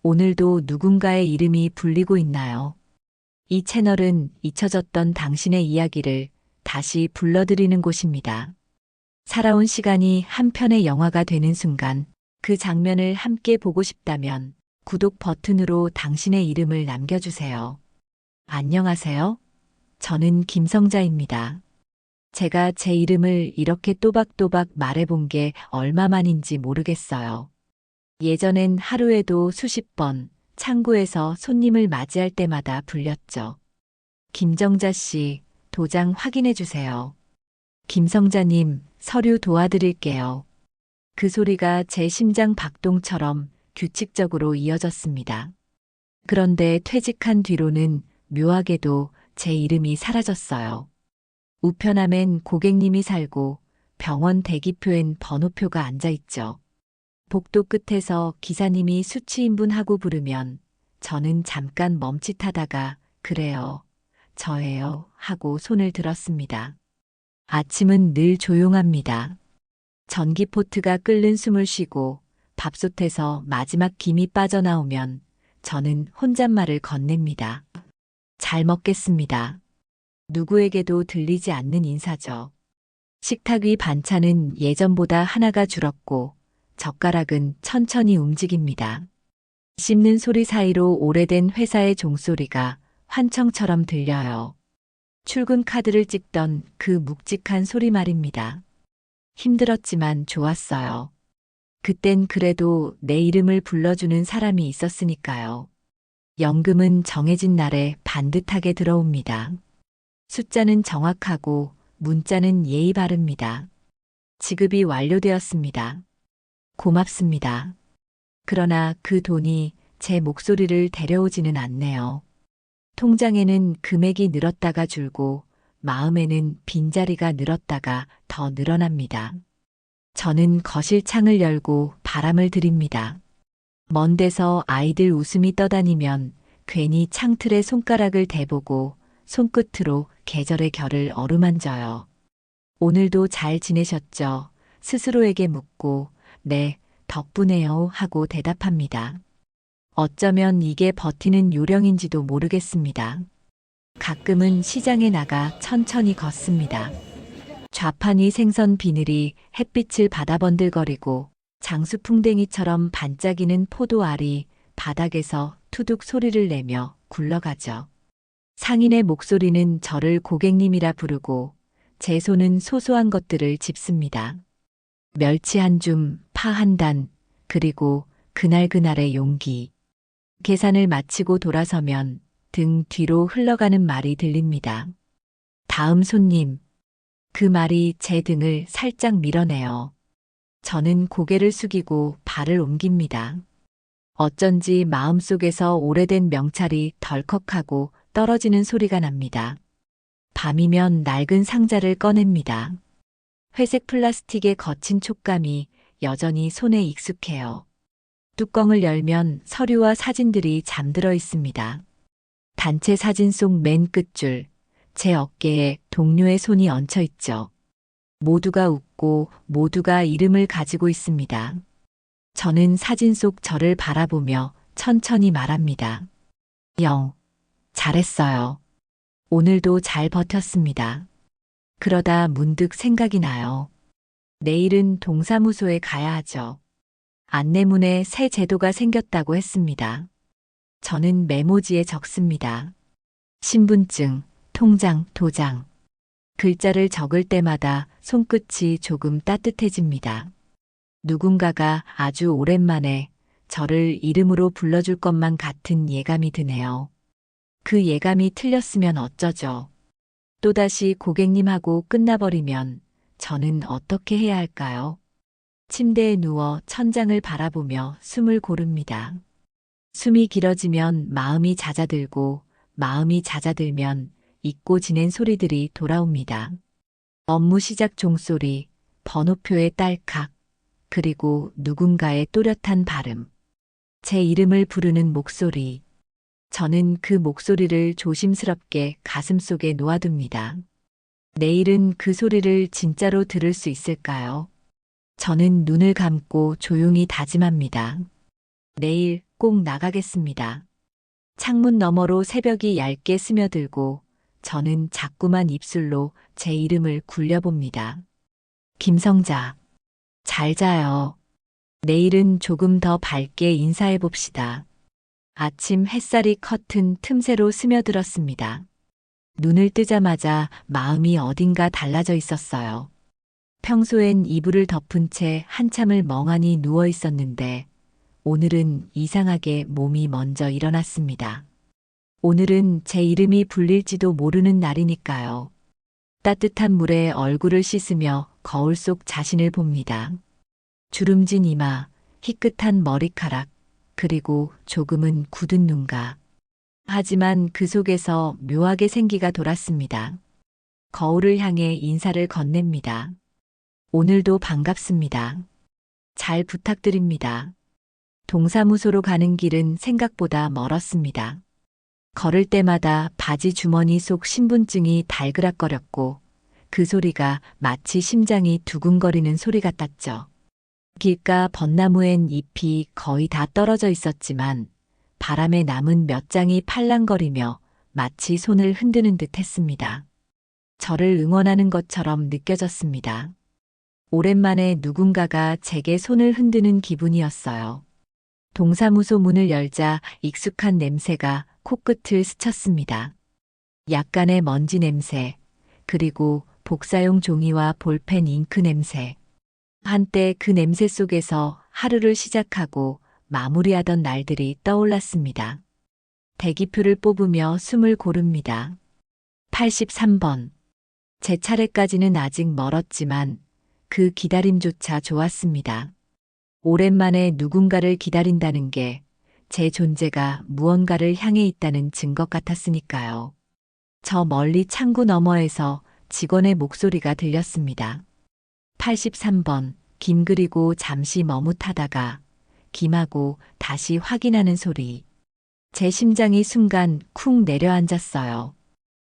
오늘도 누군가의 이름이 불리고 있나요? 이 채널은 잊혀졌던 당신의 이야기를 다시 불러드리는 곳입니다. 살아온 시간이 한 편의 영화가 되는 순간 그 장면을 함께 보고 싶다면 구독 버튼으로 당신의 이름을 남겨주세요. 안녕하세요. 저는 김성자입니다. 제가 제 이름을 이렇게 또박또박 말해본 게 얼마만인지 모르겠어요. 예전엔 하루에도 수십 번 창구에서 손님을 맞이할 때마다 불렸죠. 김정자 씨, 도장 확인해 주세요. 김성자님, 서류 도와드릴게요. 그 소리가 제 심장 박동처럼 규칙적으로 이어졌습니다. 그런데 퇴직한 뒤로는 묘하게도 제 이름이 사라졌어요. 우편함엔 고객님이 살고 병원 대기표엔 번호표가 앉아 있죠. 복도 끝에서 기사님이 수취인분하고 부르면 저는 잠깐 멈칫하다가 그래요, 저예요 하고 손을 들었습니다. 아침은 늘 조용합니다. 전기포트가 끓는 숨을 쉬고 밥솥에서 마지막 김이 빠져나오면 저는 혼잣말을 건넵니다. 잘 먹겠습니다. 누구에게도 들리지 않는 인사죠. 식탁 위 반찬은 예전보다 하나가 줄었고 젓가락은 천천히 움직입니다. 씹는 소리 사이로 오래된 회사의 종소리가 환청처럼 들려요. 출근 카드를 찍던 그 묵직한 소리 말입니다. 힘들었지만 좋았어요. 그땐 그래도 내 이름을 불러주는 사람이 있었으니까요. 연금은 정해진 날에 반듯하게 들어옵니다. 숫자는 정확하고 문자는 예의 바릅니다. 지급이 완료되었습니다. 고맙습니다. 그러나 그 돈이 제 목소리를 데려오지는 않네요. 통장에는 금액이 늘었다가 줄고 마음에는 빈자리가 늘었다가 더 늘어납니다. 저는 거실 창을 열고 바람을 들입니다. 먼 데서 아이들 웃음이 떠다니면 괜히 창틀에 손가락을 대보고 손끝으로 계절의 결을 어루만져요. 오늘도 잘 지내셨죠? 스스로에게 묻고 네, 덕분에요 하고 대답합니다. 어쩌면 이게 버티는 요령인지도 모르겠습니다. 가끔은 시장에 나가 천천히 걷습니다. 좌판이 생선 비늘이 햇빛을 받아 번들거리고 장수풍뎅이처럼 반짝이는 포도알이 바닥에서 투둑 소리를 내며 굴러가죠. 상인의 목소리는 저를 고객님이라 부르고 제 손은 소소한 것들을 짚습니다. 멸치 한 줌, 파 한 단, 그리고 그날그날의 용기. 계산을 마치고 돌아서면 등 뒤로 흘러가는 말이 들립니다. 다음 손님. 그 말이 제 등을 살짝 밀어내요. 저는 고개를 숙이고 발을 옮깁니다. 어쩐지 마음속에서 오래된 명찰이 덜컥하고 떨어지는 소리가 납니다. 밤이면 낡은 상자를 꺼냅니다. 회색 플라스틱의 거친 촉감이 여전히 손에 익숙해요. 뚜껑을 열면 서류와 사진들이 잠들어 있습니다. 단체 사진 속 맨 끝줄, 제 어깨에 동료의 손이 얹혀 있죠. 모두가 웃고 모두가 이름을 가지고 있습니다. 저는 사진 속 저를 바라보며 천천히 말합니다. 잘했어요. 오늘도 잘 버텼습니다. 그러다 문득 생각이 나요. 내일은 동사무소에 가야 하죠. 안내문에 새 제도가 생겼다고 했습니다. 저는 메모지에 적습니다. 신분증, 통장, 도장. 글자를 적을 때마다 손끝이 조금 따뜻해집니다. 누군가가 아주 오랜만에 저를 이름으로 불러줄 것만 같은 예감이 드네요. 그 예감이 틀렸으면 어쩌죠? 또다시 고객님하고 끝나버리면 저는 어떻게 해야 할까요? 침대에 누워 천장을 바라보며 숨을 고릅니다. 숨이 길어지면 마음이 잦아들고 마음이 잦아들면 잊고 지낸 소리들이 돌아옵니다. 업무 시작 종소리, 번호표의 딸칵, 그리고 누군가의 또렷한 발음. 제 이름을 부르는 목소리. 저는 그 목소리를 조심스럽게 가슴속에 놓아둡니다. 내일은 그 소리를 진짜로 들을 수 있을까요? 저는 눈을 감고 조용히 다짐합니다. 내일 꼭 나가겠습니다. 창문 너머로 새벽이 얇게 스며들고 저는 자꾸만 입술로 제 이름을 굴려봅니다. 김성자, 잘 자요. 내일은 조금 더 밝게 인사해 봅시다. 아침 햇살이 커튼 틈새로 스며들었습니다. 눈을 뜨자마자 마음이 어딘가 달라져 있었어요. 평소엔 이불을 덮은 채 한참을 멍하니 누워 있었는데 오늘은 이상하게 몸이 먼저 일어났습니다. 오늘은 제 이름이 불릴지도 모르는 날이니까요. 따뜻한 물에 얼굴을 씻으며 거울 속 자신을 봅니다. 주름진 이마, 희끗한 머리카락, 그리고 조금은 굳은 눈가. 하지만 그 속에서 묘하게 생기가 돌았습니다. 거울을 향해 인사를 건넵니다. 오늘도 반갑습니다. 잘 부탁드립니다. 동사무소로 가는 길은 생각보다 멀었습니다. 걸을 때마다 바지 주머니 속 신분증이 달그락거렸고 그 소리가 마치 심장이 두근거리는 소리 같았죠. 길가 벚나무엔 잎이 거의 다 떨어져 있었지만 바람에 남은 몇 장이 팔랑거리며 마치 손을 흔드는 듯 했습니다. 저를 응원하는 것처럼 느껴졌습니다. 오랜만에 누군가가 제게 손을 흔드는 기분이었어요. 동사무소 문을 열자 익숙한 냄새가 코끝을 스쳤습니다. 약간의 먼지 냄새, 그리고 복사용 종이와 볼펜 잉크 냄새. 한때 그 냄새 속에서 하루를 시작하고 마무리하던 날들이 떠올랐습니다. 대기표를 뽑으며 숨을 고릅니다. 83번. 제 차례까지는 아직 멀었지만 그 기다림조차 좋았습니다. 오랜만에 누군가를 기다린다는 게 제 존재가 무언가를 향해 있다는 증거 같았으니까요. 저 멀리 창구 너머에서 직원의 목소리가 들렸습니다. 83번, 김 그리고 잠시 머뭇하다가 김하고 다시 확인하는 소리. 제 심장이 순간 쿵 내려앉았어요.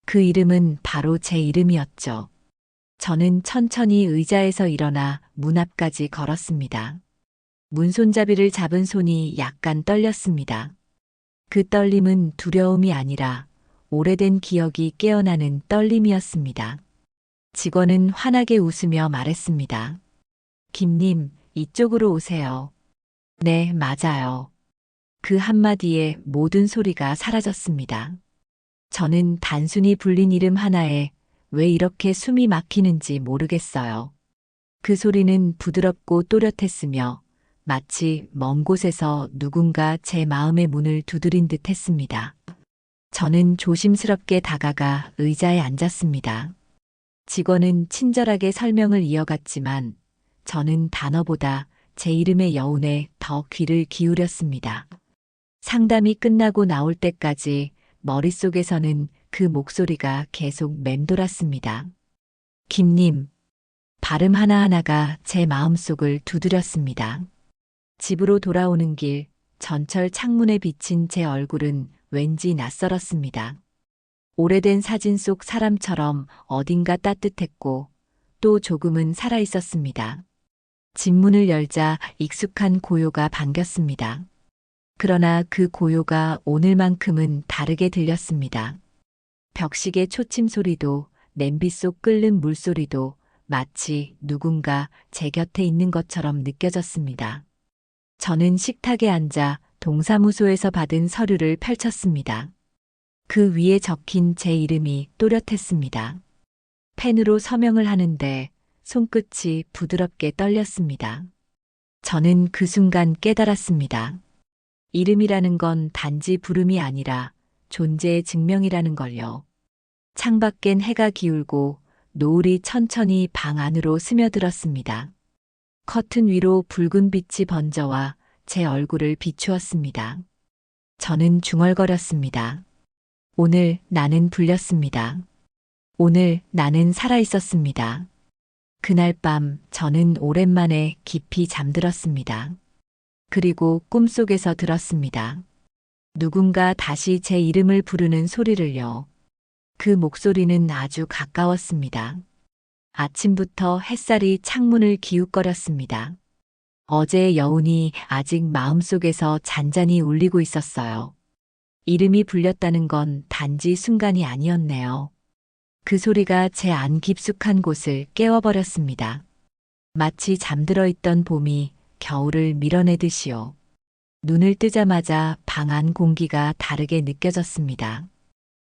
그 이름은 바로 제 이름이었죠. 저는 천천히 의자에서 일어나 문 앞까지 걸었습니다. 문손잡이를 잡은 손이 약간 떨렸습니다. 그 떨림은 두려움이 아니라 오래된 기억이 깨어나는 떨림이었습니다. 직원은 환하게 웃으며 말했습니다. 김님, 이쪽으로 오세요. 네, 맞아요. 그 한마디에 모든 소리가 사라졌습니다. 저는 단순히 불린 이름 하나에 왜 이렇게 숨이 막히는지 모르겠어요. 그 소리는 부드럽고 또렷했으며 마치 먼 곳에서 누군가 제 마음의 문을 두드린 듯 했습니다. 저는 조심스럽게 다가가 의자에 앉았습니다. 직원은 친절하게 설명을 이어갔지만 저는 단어보다 제 이름의 여운에 더 귀를 기울였습니다. 상담이 끝나고 나올 때까지 머릿속에서는 그 목소리가 계속 맴돌았습니다. 김님, 발음 하나하나가 제 마음속을 두드렸습니다. 집으로 돌아오는 길, 전철 창문에 비친 제 얼굴은 왠지 낯설었습니다. 오래된 사진 속 사람처럼 어딘가 따뜻했고 또 조금은 살아있었습니다. 집 문을 열자 익숙한 고요가 반겼습니다. 그러나 그 고요가 오늘만큼은 다르게 들렸습니다. 벽시계 초침 소리도 냄비 속 끓는 물소리도 마치 누군가 제 곁에 있는 것처럼 느껴졌습니다. 저는 식탁에 앉아 동사무소에서 받은 서류를 펼쳤습니다. 그 위에 적힌 제 이름이 또렷했습니다. 펜으로 서명을 하는데 손끝이 부드럽게 떨렸습니다. 저는 그 순간 깨달았습니다. 이름이라는 건 단지 부름이 아니라 존재의 증명이라는 걸요. 창밖엔 해가 기울고 노을이 천천히 방 안으로 스며들었습니다. 커튼 위로 붉은 빛이 번져와 제 얼굴을 비추었습니다. 저는 중얼거렸습니다. 오늘 나는 불렸습니다. 오늘 나는 살아있었습니다. 그날 밤 저는 오랜만에 깊이 잠들었습니다. 그리고 꿈속에서 들었습니다. 누군가 다시 제 이름을 부르는 소리를요. 그 목소리는 아주 가까웠습니다. 아침부터 햇살이 창문을 기웃거렸습니다. 어제의 여운이 아직 마음속에서 잔잔히 울리고 있었어요. 이름이 불렸다는 건 단지 순간이 아니었네요. 그 소리가 제 안 깊숙한 곳을 깨워버렸습니다. 마치 잠들어 있던 봄이 겨울을 밀어내듯이요. 눈을 뜨자마자 방 안 공기가 다르게 느껴졌습니다.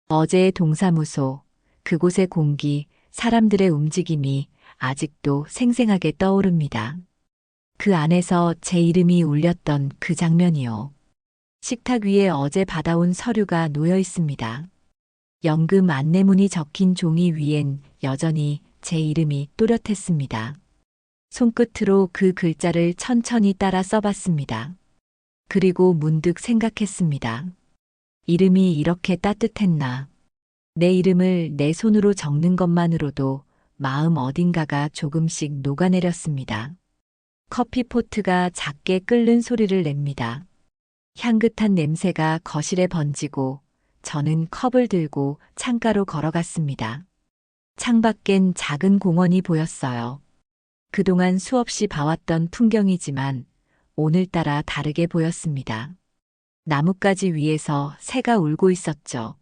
어제의 동사무소, 그곳의 공기, 사람들의 움직임이 아직도 생생하게 떠오릅니다. 그 안에서 제 이름이 울렸던 그 장면이요. 식탁 위에 어제 받아온 서류가 놓여 있습니다. 연금 안내문이 적힌 종이 위엔 여전히 제 이름이 또렷했습니다. 손끝으로 그 글자를 천천히 따라 써봤습니다. 그리고 문득 생각했습니다. 이름이 이렇게 따뜻했나. 내 이름을 내 손으로 적는 것만으로도 마음 어딘가가 조금씩 녹아내렸습니다. 커피포트가 작게 끓는 소리를 냅니다. 향긋한 냄새가 거실에 번지고 저는 컵을 들고 창가로 걸어갔습니다. 창밖엔 작은 공원이 보였어요. 그동안 수없이 봐왔던 풍경이지만 오늘따라 다르게 보였습니다. 나뭇가지 위에서 새가 울고 있었죠.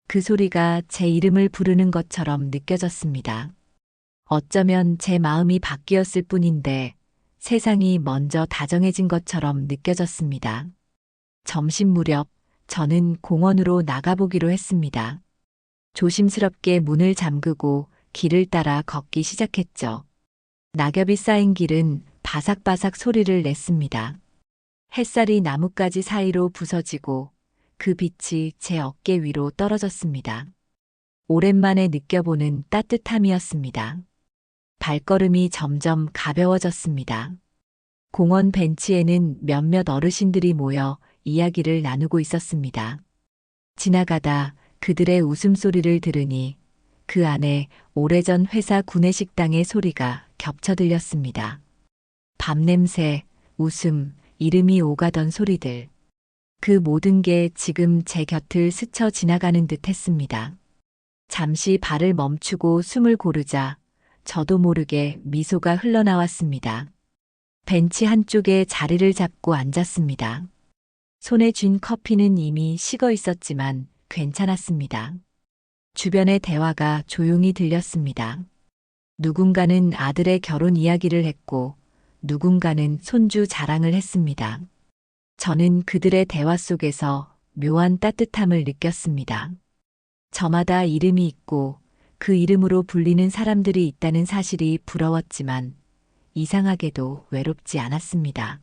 그 소리가 제 이름을 부르는 것처럼 느껴졌습니다. 어쩌면 제 마음이 바뀌었을 뿐인데 세상이 먼저 다정해진 것처럼 느껴졌습니다. 점심 무렵 저는 공원으로 나가보기로 했습니다. 조심스럽게 문을 잠그고 길을 따라 걷기 시작했죠. 낙엽이 쌓인 길은 바삭바삭 소리를 냈습니다. 햇살이 나뭇가지 사이로 부서지고 그 빛이 제 어깨 위로 떨어졌습니다. 오랜만에 느껴보는 따뜻함이었습니다. 발걸음이 점점 가벼워졌습니다. 공원 벤치에는 몇몇 어르신들이 모여 이야기를 나누고 있었습니다. 지나가다 그들의 웃음소리를 들으니 그 안에 오래전 회사 구내식당의 소리가 겹쳐 들렸습니다. 밤냄새, 웃음, 이름이 오가던 소리들. 그 모든 게 지금 제 곁을 스쳐 지나가는 듯 했습니다. 잠시 발을 멈추고 숨을 고르자 저도 모르게 미소가 흘러나왔습니다. 벤치 한쪽에 자리를 잡고 앉았습니다. 손에 쥔 커피는 이미 식어 있었지만 괜찮았습니다. 주변의 대화가 조용히 들렸습니다. 누군가는 아들의 결혼 이야기를 했고 누군가는 손주 자랑을 했습니다. 저는 그들의 대화 속에서 묘한 따뜻함을 느꼈습니다. 저마다 이름이 있고 그 이름으로 불리는 사람들이 있다는 사실이 부러웠지만 이상하게도 외롭지 않았습니다.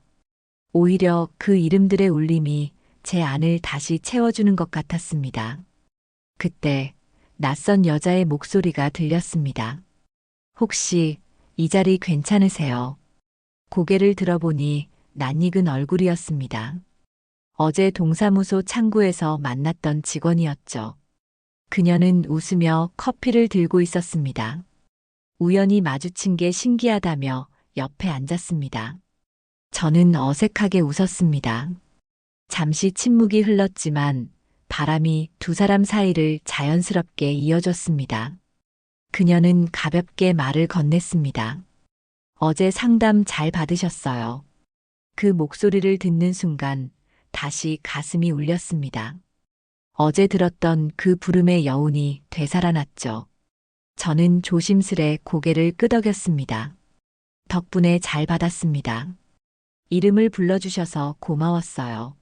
오히려 그 이름들의 울림이 제 안을 다시 채워주는 것 같았습니다. 그때 낯선 여자의 목소리가 들렸습니다. 혹시 이 자리 괜찮으세요? 고개를 들어보니 낯익은 얼굴이었습니다. 어제 동사무소 창구에서 만났던 직원이었죠. 그녀는 웃으며 커피를 들고 있었습니다. 우연히 마주친 게 신기하다며 옆에 앉았습니다. 저는 어색하게 웃었습니다. 잠시 침묵이 흘렀지만 바람이 두 사람 사이를 자연스럽게 이어줬습니다. 그녀는 가볍게 말을 건넸습니다. 어제 상담 잘 받으셨어요. 그 목소리를 듣는 순간 다시 가슴이 울렸습니다. 어제 들었던 그 부름의 여운이 되살아났죠. 저는 조심스레 고개를 끄덕였습니다. 덕분에 잘 받았습니다. 이름을 불러주셔서 고마웠어요.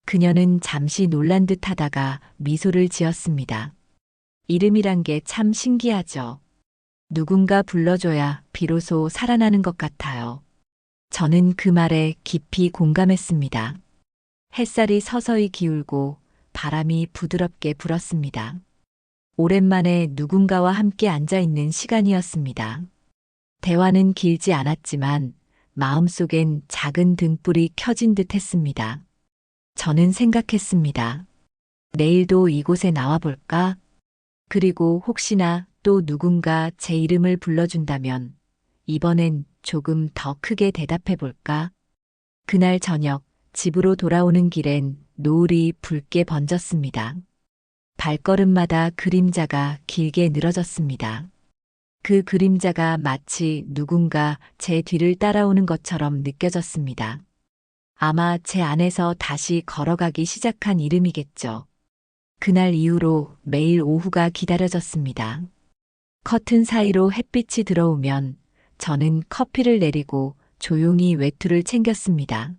그녀는 잠시 놀란 듯 하다가 미소를 지었습니다. 이름이란 게 참 신기하죠. 누군가 불러줘야 비로소 살아나는 것 같아요. 저는 그 말에 깊이 공감했습니다. 햇살이 서서히 기울고 바람이 부드럽게 불었습니다. 오랜만에 누군가와 함께 앉아있는 시간이었습니다. 대화는 길지 않았지만 마음속엔 작은 등불이 켜진 듯 했습니다. 저는 생각했습니다. 내일도 이곳에 나와볼까? 그리고 혹시나 또 누군가 제 이름을 불러준다면 이번엔 조금 더 크게 대답해볼까? 그날 저녁 집으로 돌아오는 길엔 노을이 붉게 번졌습니다. 발걸음마다 그림자가 길게 늘어졌습니다. 그 그림자가 마치 누군가 제 뒤를 따라오는 것처럼 느껴졌습니다. 아마 제 안에서 다시 걸어가기 시작한 이름이겠죠. 그날 이후로 매일 오후가 기다려졌습니다. 커튼 사이로 햇빛이 들어오면 저는 커피를 내리고 조용히 외투를 챙겼습니다.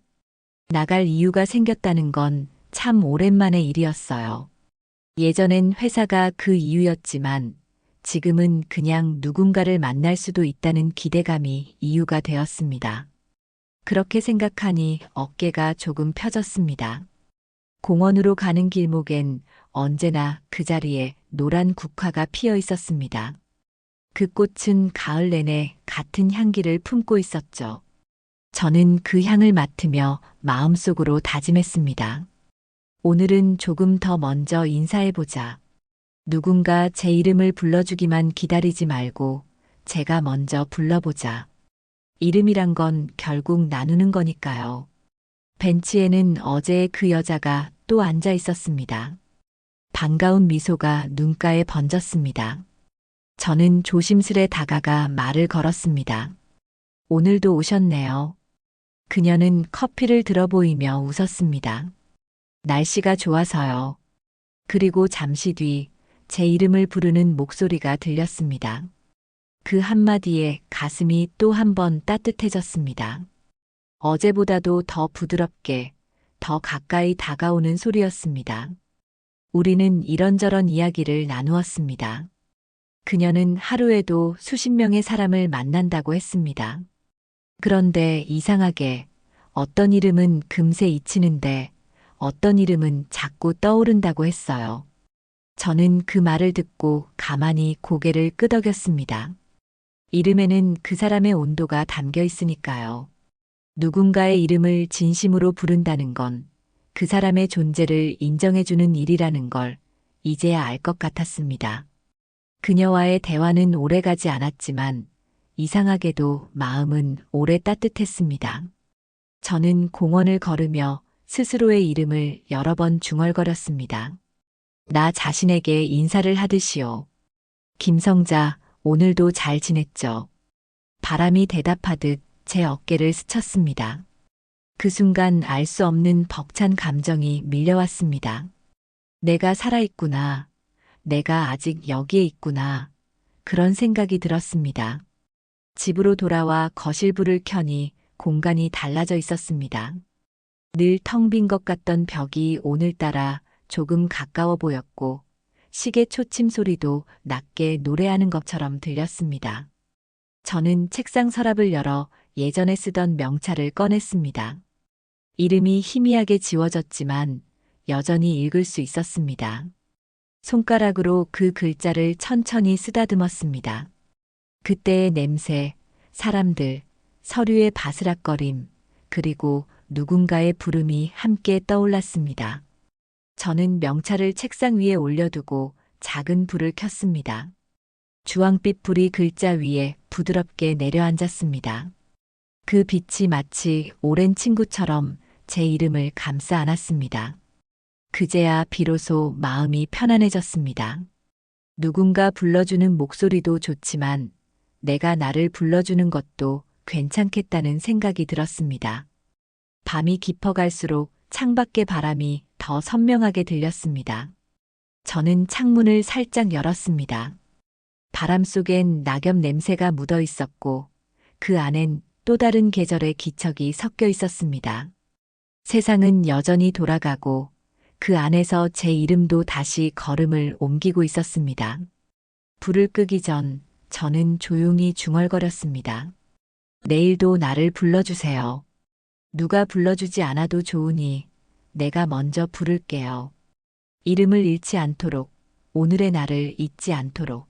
나갈 이유가 생겼다는 건 참 오랜만의 일이었어요. 예전엔 회사가 그 이유였지만 지금은 그냥 누군가를 만날 수도 있다는 기대감이 이유가 되었습니다. 그렇게 생각하니 어깨가 조금 펴졌습니다. 공원으로 가는 길목엔 언제나 그 자리에 노란 국화가 피어 있었습니다. 그 꽃은 가을 내내 같은 향기를 품고 있었죠. 저는 그 향을 맡으며 마음속으로 다짐했습니다. 오늘은 조금 더 먼저 인사해보자. 누군가 제 이름을 불러주기만 기다리지 말고 제가 먼저 불러보자. 이름이란 건 결국 나누는 거니까요. 벤치에는 어제 그 여자가 또 앉아 있었습니다. 반가운 미소가 눈가에 번졌습니다. 저는 조심스레 다가가 말을 걸었습니다. 오늘도 오셨네요. 그녀는 커피를 들어 보이며 웃었습니다. 날씨가 좋아서요. 그리고 잠시 뒤 제 이름을 부르는 목소리가 들렸습니다. 그 한마디에 가슴이 또 한 번 따뜻해졌습니다. 어제보다도 더 부드럽게, 더 가까이 다가오는 소리였습니다. 우리는 이런저런 이야기를 나누었습니다. 그녀는 하루에도 수십 명의 사람을 만난다고 했습니다. 그런데 이상하게 어떤 이름은 금세 잊히는데 어떤 이름은 자꾸 떠오른다고 했어요. 저는 그 말을 듣고 가만히 고개를 끄덕였습니다. 이름에는 그 사람의 온도가 담겨 있으니까요. 누군가의 이름을 진심으로 부른다는 건 그 사람의 존재를 인정해주는 일이라는 걸 이제야 알 것 같았습니다. 그녀와의 대화는 오래가지 않았지만 이상하게도 마음은 오래 따뜻했습니다. 저는 공원을 걸으며 스스로의 이름을 여러 번 중얼거렸습니다. 나 자신에게 인사를 하듯이요. 김성자, 오늘도 잘 지냈죠? 바람이 대답하듯 제 어깨를 스쳤습니다. 그 순간 알 수 없는 벅찬 감정이 밀려왔습니다. 내가 살아있구나. 내가 아직 여기에 있구나. 그런 생각이 들었습니다. 집으로 돌아와 거실 불을 켜니 공간이 달라져 있었습니다. 늘 텅 빈 것 같던 벽이 오늘따라 조금 가까워 보였고 시계 초침 소리도 낮게 노래하는 것처럼 들렸습니다. 저는 책상 서랍을 열어 예전에 쓰던 명찰을 꺼냈습니다. 이름이 희미하게 지워졌지만 여전히 읽을 수 있었습니다. 손가락으로 그 글자를 천천히 쓰다듬었습니다. 그때의 냄새, 사람들, 서류의 바스락거림, 그리고 누군가의 부름이 함께 떠올랐습니다. 저는 명찰을 책상 위에 올려두고 작은 불을 켰습니다. 주황빛 불이 글자 위에 부드럽게 내려앉았습니다. 그 빛이 마치 오랜 친구처럼 제 이름을 감싸 안았습니다. 그제야 비로소 마음이 편안해졌습니다. 누군가 불러주는 목소리도 좋지만 내가 나를 불러주는 것도 괜찮겠다는 생각이 들었습니다. 밤이 깊어갈수록 창밖의 바람이 더 선명하게 들렸습니다. 저는 창문을 살짝 열었습니다. 바람 속엔 낙엽 냄새가 묻어 있었고 그 안엔 또 다른 계절의 기척이 섞여 있었습니다. 세상은 여전히 돌아가고 그 안에서 제 이름도 다시 걸음을 옮기고 있었습니다. 불을 끄기 전 저는 조용히 중얼거렸습니다. 내일도 나를 불러주세요. 누가 불러주지 않아도 좋으니 내가 먼저 부를게요. 이름을 잃지 않도록, 오늘의 나를 잊지 않도록.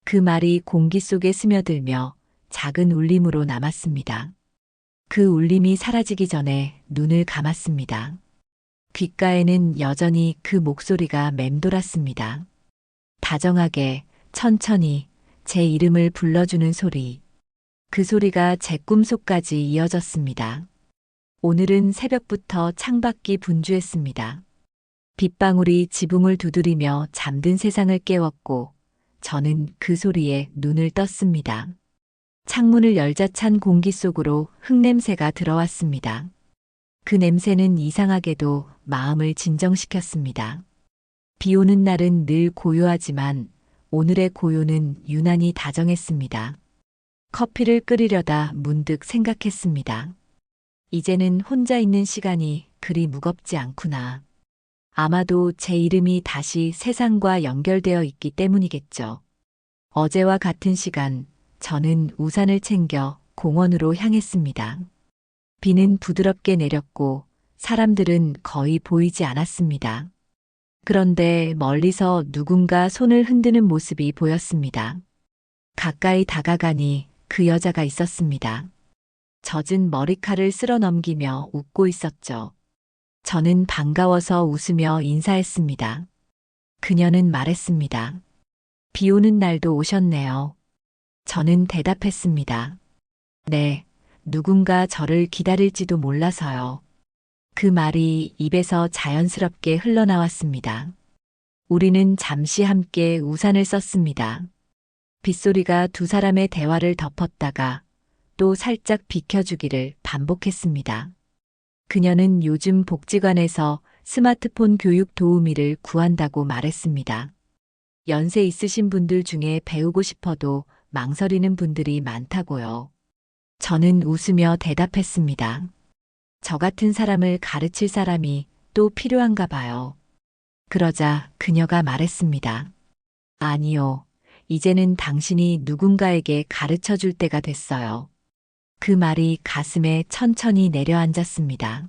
그 말이 공기 속에 스며들며 작은 울림으로 남았습니다. 그 울림이 사라지기 전에 눈을 감았습니다. 귓가에는 여전히 그 목소리가 맴돌았습니다. 다정하게, 천천히 제 이름을 불러주는 소리. 그 소리가 제 꿈속까지 이어졌습니다. 오늘은 새벽부터 창밖이 분주했습니다. 빗방울이 지붕을 두드리며 잠든 세상을 깨웠고 저는 그 소리에 눈을 떴습니다. 창문을 열자 찬 공기 속으로 흙냄새가 들어왔습니다. 그 냄새는 이상하게도 마음을 진정시켰습니다. 비 오는 날은 늘 고요하지만 오늘의 고요는 유난히 다정했습니다. 커피를 끓이려다 문득 생각했습니다. 이제는 혼자 있는 시간이 그리 무겁지 않구나. 아마도 제 이름이 다시 세상과 연결되어 있기 때문이겠죠. 어제와 같은 시간, 저는 우산을 챙겨 공원으로 향했습니다. 비는 부드럽게 내렸고 사람들은 거의 보이지 않았습니다. 그런데 멀리서 누군가 손을 흔드는 모습이 보였습니다. 가까이 다가가니 그 여자가 있었습니다. 젖은 머리칼을 쓸어 넘기며 웃고 있었죠. 저는 반가워서 웃으며 인사했습니다. 그녀는 말했습니다. 비 오는 날도 오셨네요. 저는 대답했습니다. 네, 누군가 저를 기다릴지도 몰라서요. 그 말이 입에서 자연스럽게 흘러나왔습니다. 우리는 잠시 함께 우산을 썼습니다. 빗소리가 두 사람의 대화를 덮었다가 또 살짝 비켜주기를 반복했습니다. 그녀는 요즘 복지관에서 스마트폰 교육 도우미를 구한다고 말했습니다. 연세 있으신 분들 중에 배우고 싶어도 망설이는 분들이 많다고요. 저는 웃으며 대답했습니다. 저 같은 사람을 가르칠 사람이 또 필요한가 봐요. 그러자 그녀가 말했습니다. 아니요. 이제는 당신이 누군가에게 가르쳐 줄 때가 됐어요. 그 말이 가슴에 천천히 내려앉았습니다.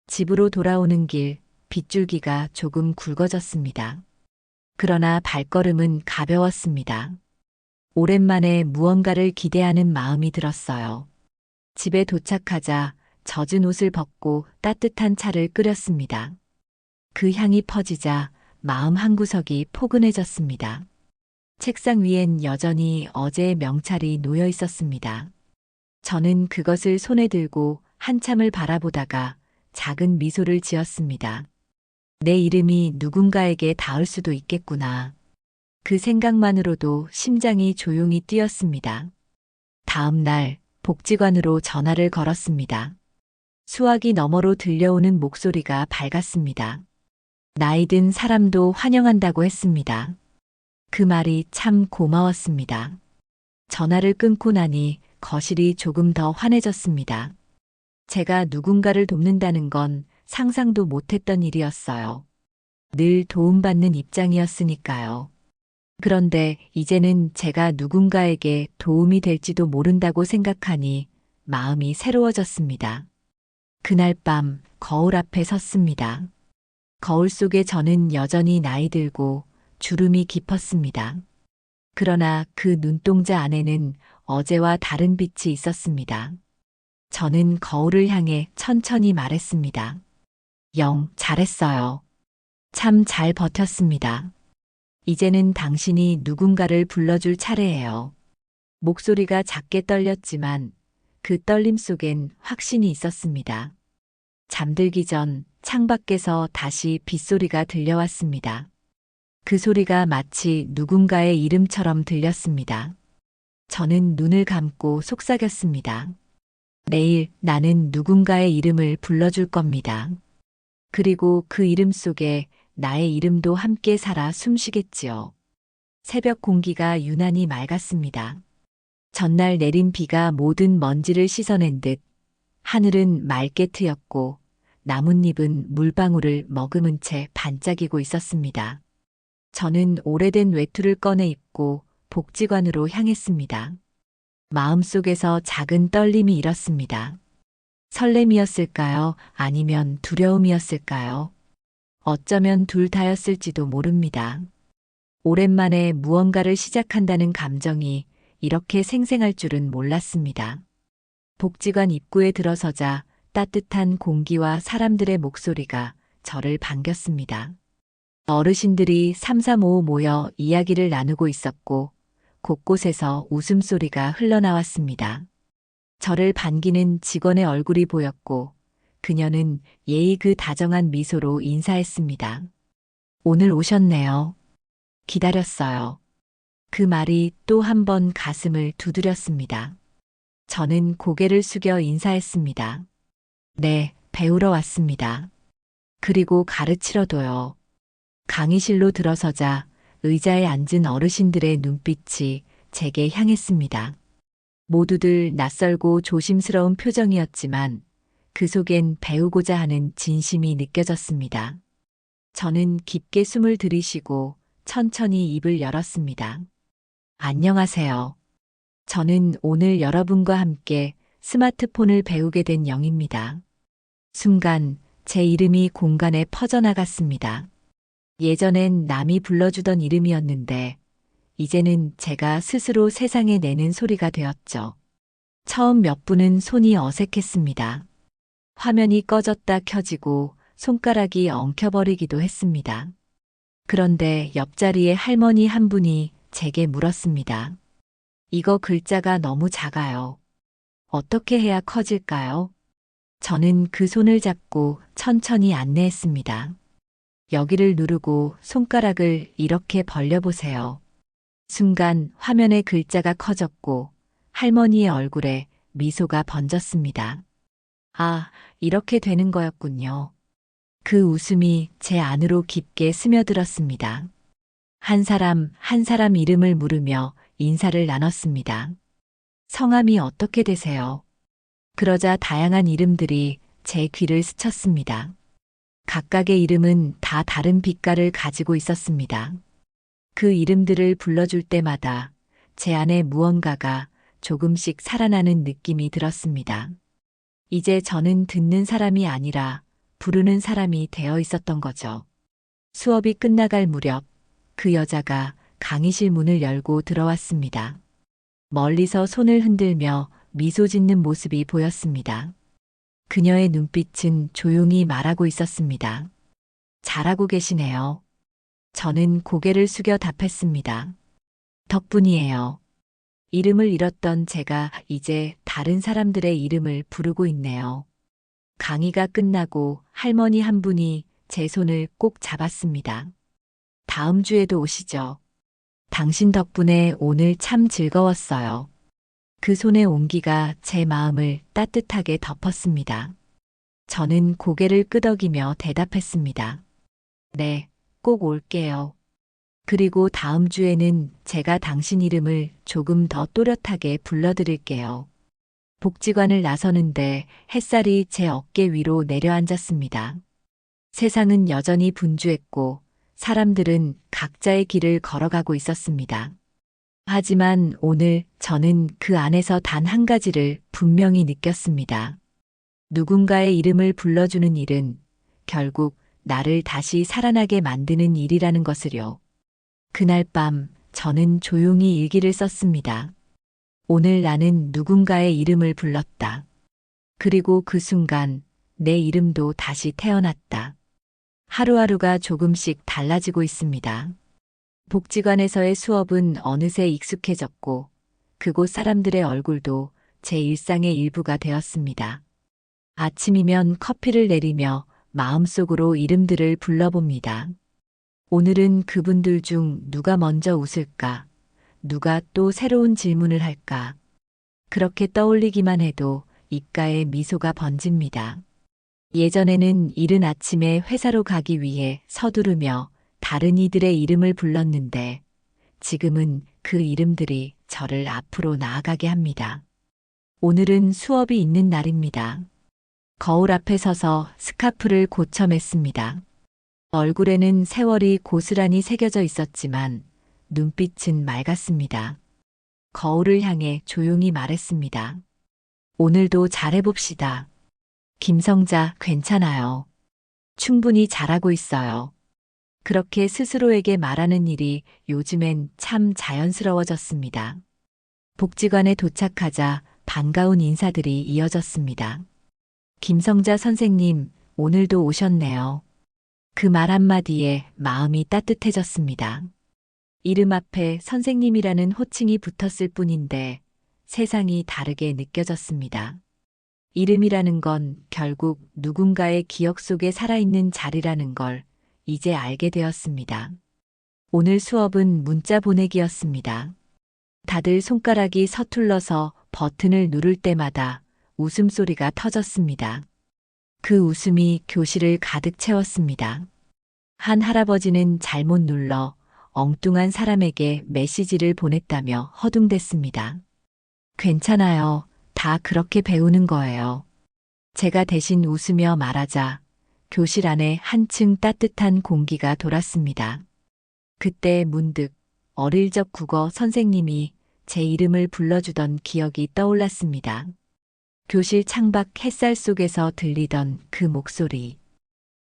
집으로 돌아오는 길, 빗줄기가 조금 굵어졌습니다. 그러나 발걸음은 가벼웠습니다. 오랜만에 무언가를 기대하는 마음이 들었어요. 집에 도착하자 젖은 옷을 벗고 따뜻한 차를 끓였습니다. 그 향이 퍼지자 마음 한구석이 포근해졌습니다. 책상 위엔 여전히 어제의 명찰이 놓여 있었습니다. 저는 그것을 손에 들고 한참을 바라보다가 작은 미소를 지었습니다. 내 이름이 누군가에게 닿을 수도 있겠구나. 그 생각만으로도 심장이 조용히 뛰었습니다. 다음 날 복지관으로 전화를 걸었습니다. 수화기 너머로 들려오는 목소리가 밝았습니다. 나이 든 사람도 환영한다고 했습니다. 그 말이 참 고마웠습니다. 전화를 끊고 나니 거실이 조금 더 환해졌습니다. 제가 누군가를 돕는다는 건 상상도 못했던 일이었어요. 늘 도움받는 입장이었으니까요. 그런데 이제는 제가 누군가에게 도움이 될지도 모른다고 생각하니 마음이 새로워졌습니다. 그날 밤 거울 앞에 섰습니다. 거울 속에 저는 여전히 나이 들고 주름이 깊었습니다. 그러나 그 눈동자 안에는 어제와 다른 빛이 있었습니다. 저는 거울을 향해 천천히 말했습니다. 잘했어요. 참 잘 버텼습니다. 이제는 당신이 누군가를 불러줄 차례예요. 목소리가 작게 떨렸지만 그 떨림 속엔 확신이 있었습니다. 잠들기 전 창밖에서 다시 빗소리가 들려왔습니다. 그 소리가 마치 누군가의 이름처럼 들렸습니다. 저는 눈을 감고 속삭였습니다. 내일 나는 누군가의 이름을 불러줄 겁니다. 그리고 그 이름 속에 나의 이름도 함께 살아 숨쉬겠지요. 새벽 공기가 유난히 맑았습니다. 전날 내린 비가 모든 먼지를 씻어낸 듯 하늘은 맑게 트였고 나뭇잎은 물방울을 머금은 채 반짝이고 있었습니다. 저는 오래된 외투를 꺼내 입고 복지관으로 향했습니다. 마음속에서 작은 떨림이 일었습니다. 설렘이었을까요? 아니면 두려움이었을까요? 어쩌면 둘 다였을지도 모릅니다. 오랜만에 무언가를 시작한다는 감정이 이렇게 생생할 줄은 몰랐습니다. 복지관 입구에 들어서자 따뜻한 공기와 사람들의 목소리가 저를 반겼습니다. 어르신들이 삼삼오오 모여 이야기를 나누고 있었고 곳곳에서 웃음소리가 흘러나왔습니다. 저를 반기는 직원의 얼굴이 보였고 그녀는 예의 그 다정한 미소로 인사했습니다. 오늘 오셨네요. 기다렸어요. 그 말이 또 한 번 가슴을 두드렸습니다. 저는 고개를 숙여 인사했습니다. 네, 배우러 왔습니다. 그리고 가르치러도요. 강의실로 들어서자 의자에 앉은 어르신들의 눈빛이 제게 향했습니다. 모두들 낯설고 조심스러운 표정이었지만 그 속엔 배우고자 하는 진심이 느껴졌습니다. 저는 깊게 숨을 들이쉬고 천천히 입을 열었습니다. 안녕하세요. 저는 오늘 여러분과 함께 스마트폰을 배우게 된 영입니다. 순간 제 이름이 공간에 퍼져나갔습니다. 예전엔 남이 불러주던 이름이었는데 이제는 제가 스스로 세상에 내는 소리가 되었죠. 처음 몇 분은 손이 어색했습니다. 화면이 꺼졌다 켜지고 손가락이 엉켜버리기도 했습니다. 그런데 옆자리에 할머니 한 분이 제게 물었습니다. 이거 글자가 너무 작아요. 어떻게 해야 커질까요? 저는 그 손을 잡고 천천히 안내했습니다. 여기를 누르고 손가락을 이렇게 벌려보세요. 순간 화면의 글자가 커졌고 할머니의 얼굴에 미소가 번졌습니다. 아, 이렇게 되는 거였군요. 그 웃음이 제 안으로 깊게 스며들었습니다. 한 사람 한 사람 이름을 물으며 인사를 나눴습니다. 성함이 어떻게 되세요? 그러자 다양한 이름들이 제 귀를 스쳤습니다. 각각의 이름은 다 다른 빛깔을 가지고 있었습니다. 그 이름들을 불러줄 때마다 제 안에 무언가가 조금씩 살아나는 느낌이 들었습니다. 이제 저는 듣는 사람이 아니라 부르는 사람이 되어 있었던 거죠. 수업이 끝나갈 무렵 그 여자가 강의실 문을 열고 들어왔습니다. 멀리서 손을 흔들며 미소 짓는 모습이 보였습니다. 그녀의 눈빛은 조용히 말하고 있었습니다. 잘하고 계시네요. 저는 고개를 숙여 답했습니다. 덕분이에요. 이름을 잃었던 제가 이제 다른 사람들의 이름을 부르고 있네요. 강의가 끝나고 할머니 한 분이 제 손을 꼭 잡았습니다. 다음 주에도 오시죠. 당신 덕분에 오늘 참 즐거웠어요. 그 손의 온기가 제 마음을 따뜻하게 덮었습니다. 저는 고개를 끄덕이며 대답했습니다. 네, 꼭 올게요. 그리고 다음 주에는 제가 당신 이름을 조금 더 또렷하게 불러드릴게요. 복지관을 나서는데 햇살이 제 어깨 위로 내려앉았습니다. 세상은 여전히 분주했고 사람들은 각자의 길을 걸어가고 있었습니다. 하지만 오늘 저는 그 안에서 단 한 가지를 분명히 느꼈습니다. 누군가의 이름을 불러주는 일은 결국 나를 다시 살아나게 만드는 일이라는 것을요. 그날 밤 저는 조용히 일기를 썼습니다. 오늘 나는 누군가의 이름을 불렀다. 그리고 그 순간 내 이름도 다시 태어났다. 하루하루가 조금씩 달라지고 있습니다. 복지관에서의 수업은 어느새 익숙해졌고 그곳 사람들의 얼굴도 제 일상의 일부가 되었습니다. 아침이면 커피를 내리며 마음속으로 이름들을 불러봅니다. 오늘은 그분들 중 누가 먼저 웃을까? 누가 또 새로운 질문을 할까? 그렇게 떠올리기만 해도 입가에 미소가 번집니다. 예전에는 이른 아침에 회사로 가기 위해 서두르며 다른 이들의 이름을 불렀는데 지금은 그 이름들이 저를 앞으로 나아가게 합니다. 오늘은 수업이 있는 날입니다. 거울 앞에 서서 스카프를 고쳐 맸습니다. 얼굴에는 세월이 고스란히 새겨져 있었지만 눈빛은 맑았습니다. 거울을 향해 조용히 말했습니다. 오늘도 잘해봅시다. 김성자, 괜찮아요. 충분히 잘하고 있어요. 그렇게 스스로에게 말하는 일이 요즘엔 참 자연스러워졌습니다. 복지관에 도착하자 반가운 인사들이 이어졌습니다. 김성자 선생님, 오늘도 오셨네요. 그 말 한마디에 마음이 따뜻해졌습니다. 이름 앞에 선생님이라는 호칭이 붙었을 뿐인데 세상이 다르게 느껴졌습니다. 이름이라는 건 결국 누군가의 기억 속에 살아있는 자리라는 걸 이제 알게 되었습니다. 오늘 수업은 문자 보내기였습니다. 다들 손가락이 서툴러서 버튼을 누를 때마다 웃음소리가 터졌습니다. 그 웃음이 교실을 가득 채웠습니다. 한 할아버지는 잘못 눌러 엉뚱한 사람에게 메시지를 보냈다며 허둥댔습니다. 괜찮아요. 다 그렇게 배우는 거예요. 제가 대신 웃으며 말하자 교실 안에 한층 따뜻한 공기가 돌았습니다. 그때 문득 어릴 적 국어 선생님이 제 이름을 불러주던 기억이 떠올랐습니다. 교실 창밖 햇살 속에서 들리던 그 목소리.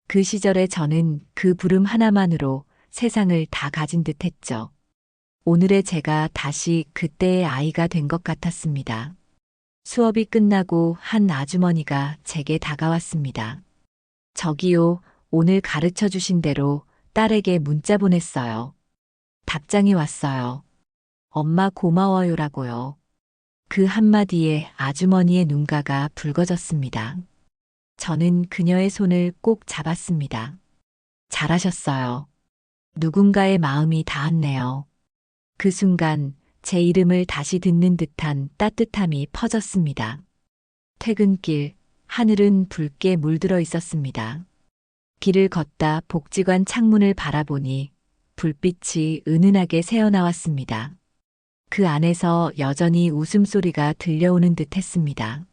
그 시절에 저는 그 부름 하나만으로 세상을 다 가진 듯 했죠. 오늘의 제가 다시 그때의 아이가 된 것 같았습니다. 수업이 끝나고 한 아주머니가 제게 다가왔습니다. 저기요, 오늘 가르쳐 주신 대로 딸에게 문자 보냈어요. 답장이 왔어요. 엄마 고마워요라고요. 그 한마디에 아주머니의 눈가가 붉어졌습니다. 저는 그녀의 손을 꼭 잡았습니다. 잘하셨어요. 누군가의 마음이 닿았네요. 그 순간 제 이름을 다시 듣는 듯한 따뜻함이 퍼졌습니다. 퇴근길, 하늘은 붉게 물들어 있었습니다. 길을 걷다 복지관 창문을 바라보니 불빛이 은은하게 새어나왔습니다. 그 안에서 여전히 웃음소리가 들려오는 듯 했습니다.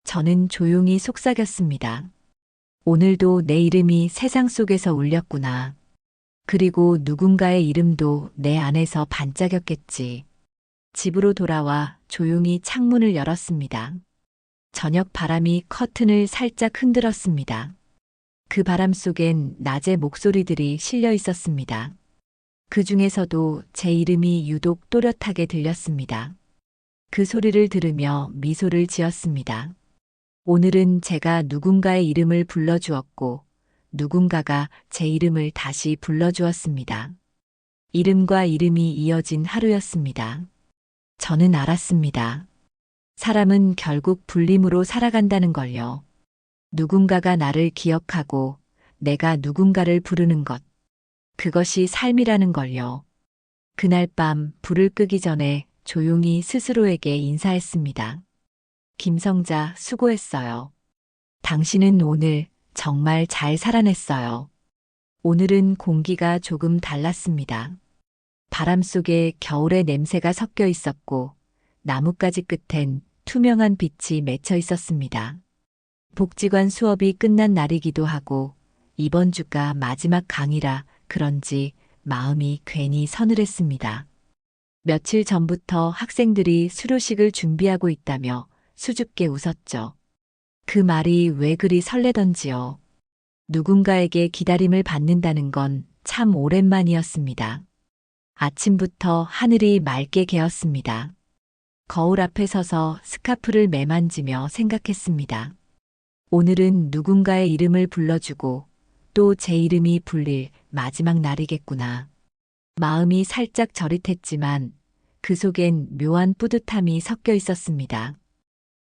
저는 조용히 속삭였습니다. 오늘도 내 이름이 세상 속에서 울렸구나. 그리고 누군가의 이름도 내 안에서 반짝였겠지. 집으로 돌아와 조용히 창문을 열었습니다. 저녁 바람이 커튼을 살짝 흔들었습니다. 그 바람 속엔 낮의 목소리들이 실려 있었습니다. 그 중에서도 제 이름이 유독 또렷하게 들렸습니다. 그 소리를 들으며 미소를 지었습니다. 오늘은 제가 누군가의 이름을 불러주었고 누군가가 제 이름을 다시 불러주었습니다. 이름과 이름이 이어진 하루였습니다. 저는 알았습니다. 사람은 결국 불림으로 살아간다는 걸요. 누군가가 나를 기억하고 내가 누군가를 부르는 것. 그것이 삶이라는 걸요. 그날 밤 불을 끄기 전에 조용히 스스로에게 인사했습니다. 김성자, 수고했어요. 당신은 오늘 정말 잘 살아냈어요. 오늘은 공기가 조금 달랐습니다. 바람 속에 겨울의 냄새가 섞여 있었고 나뭇가지 끝엔 투명한 빛이 맺혀 있었습니다. 복지관 수업이 끝난 날이기도 하고 이번 주가 마지막 강의라 그런지 마음이 괜히 서늘했습니다. 며칠 전부터 학생들이 수료식을 준비하고 있다며 수줍게 웃었죠. 그 말이 왜 그리 설레던지요. 누군가에게 기다림을 받는다는 건 참 오랜만이었습니다. 아침부터 하늘이 맑게 개었습니다. 거울 앞에 서서 스카프를 매만지며 생각했습니다. 오늘은 누군가의 이름을 불러주고 또 제 이름이 불릴 마지막 날이겠구나. 마음이 살짝 저릿했지만 그 속엔 묘한 뿌듯함이 섞여 있었습니다.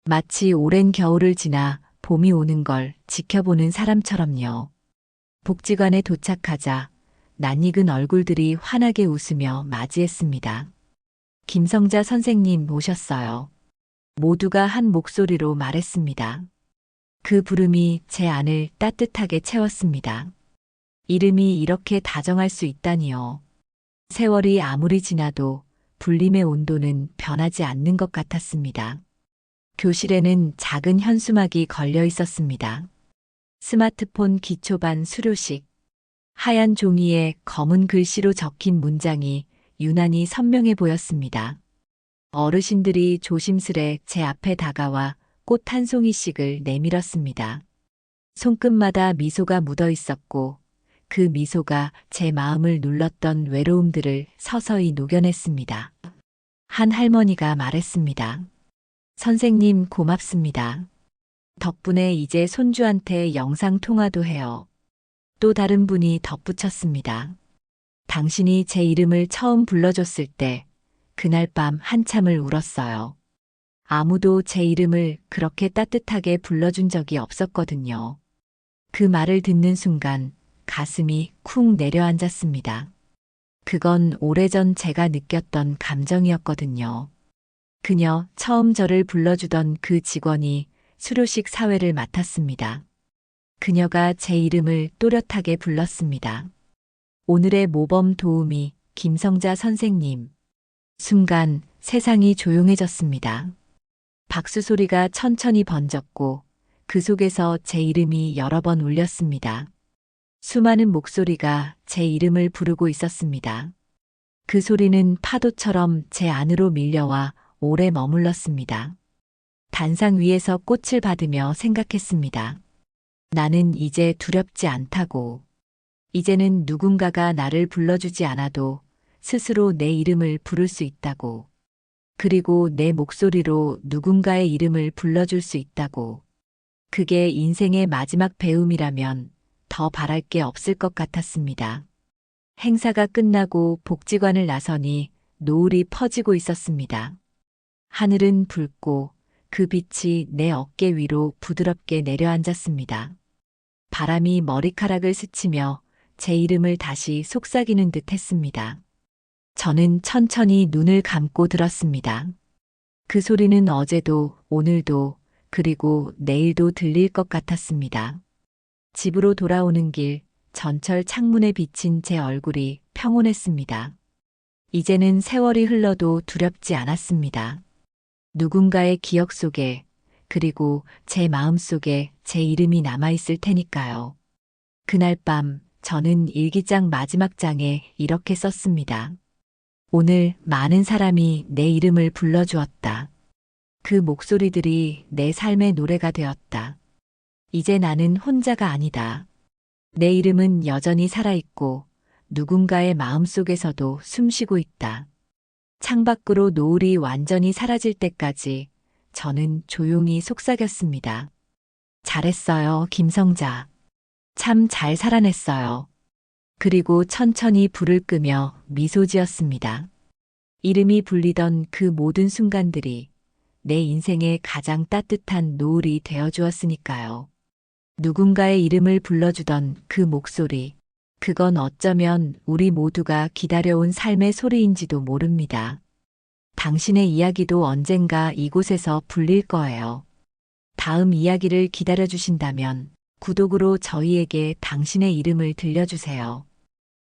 마치 오랜 겨울을 지나 봄이 오는 걸 지켜보는 사람처럼요. 복지관에 도착하자 낯익은 얼굴들이 환하게 웃으며 맞이했습니다. 김성자 선생님 오셨어요. 모두가 한 목소리로 말했습니다. 그 부름이 제 안을 따뜻하게 채웠습니다. 이름이 이렇게 다정할 수 있다니요. 세월이 아무리 지나도 불림의 온도는 변하지 않는 것 같았습니다. 교실에는 작은 현수막이 걸려 있었습니다. 스마트폰 기초반 수료식. 하얀 종이에 검은 글씨로 적힌 문장이 유난히 선명해 보였습니다. 어르신들이 조심스레 제 앞에 다가와 꽃 한 송이씩을 내밀었습니다. 손끝마다 미소가 묻어 있었고 그 미소가 제 마음을 눌렀던 외로움들을 서서히 녹여냈습니다. 한 할머니가 말했습니다. 선생님 고맙습니다. 덕분에 이제 손주한테 영상통화도 해요. 또 다른 분이 덧붙였습니다. 당신이 제 이름을 처음 불러줬을 때 그날 밤 한참을 울었어요. 아무도 제 이름을 그렇게 따뜻하게 불러준 적이 없었거든요. 그 말을 듣는 순간 가슴이 쿵 내려앉았습니다. 그건 오래전 제가 느꼈던 감정이었거든요. 그녀 처음 저를 불러주던 그 직원이 수료식 사회를 맡았습니다. 그녀가 제 이름을 또렷하게 불렀습니다. 오늘의 모범 도우미 김성자 선생님. 순간 세상이 조용해졌습니다. 박수 소리가 천천히 번졌고 그 속에서 제 이름이 여러 번 울렸습니다. 수많은 목소리가 제 이름을 부르고 있었습니다. 그 소리는 파도처럼 제 안으로 밀려와 오래 머물렀습니다. 단상 위에서 꽃을 받으며 생각했습니다. 나는 이제 두렵지 않다고. 이제는 누군가가 나를 불러주지 않아도 스스로 내 이름을 부를 수 있다고. 그리고 내 목소리로 누군가의 이름을 불러줄 수 있다고. 그게 인생의 마지막 배움이라면 더 바랄 게 없을 것 같았습니다. 행사가 끝나고 복지관을 나서니 노을이 퍼지고 있었습니다. 하늘은 붉고 그 빛이 내 어깨 위로 부드럽게 내려앉았습니다. 바람이 머리카락을 스치며 제 이름을 다시 속삭이는 듯 했습니다. 저는 천천히 눈을 감고 들었습니다. 그 소리는 어제도 오늘도 그리고 내일도 들릴 것 같았습니다. 집으로 돌아오는 길 전철 창문에 비친 제 얼굴이 평온했습니다. 이제는 세월이 흘러도 두렵지 않았습니다. 누군가의 기억 속에 그리고 제 마음 속에 제 이름이 남아있을 테니까요. 그날 밤 저는 일기장 마지막 장에 이렇게 썼습니다. 오늘 많은 사람이 내 이름을 불러주었다. 그 목소리들이 내 삶의 노래가 되었다. 이제 나는 혼자가 아니다. 내 이름은 여전히 살아있고 누군가의 마음 속에서도 숨쉬고 있다. 창밖으로 노을이 완전히 사라질 때까지 저는 조용히 속삭였습니다. 잘했어요, 김성자. 참 잘 살아냈어요. 그리고 천천히 불을 끄며 미소 지었습니다. 이름이 불리던 그 모든 순간들이 내 인생의 가장 따뜻한 노을이 되어주었으니까요. 누군가의 이름을 불러주던 그 목소리, 그건 어쩌면 우리 모두가 기다려온 삶의 소리인지도 모릅니다. 당신의 이야기도 언젠가 이곳에서 불릴 거예요. 다음 이야기를 기다려주신다면 구독으로 저희에게 당신의 이름을 들려주세요.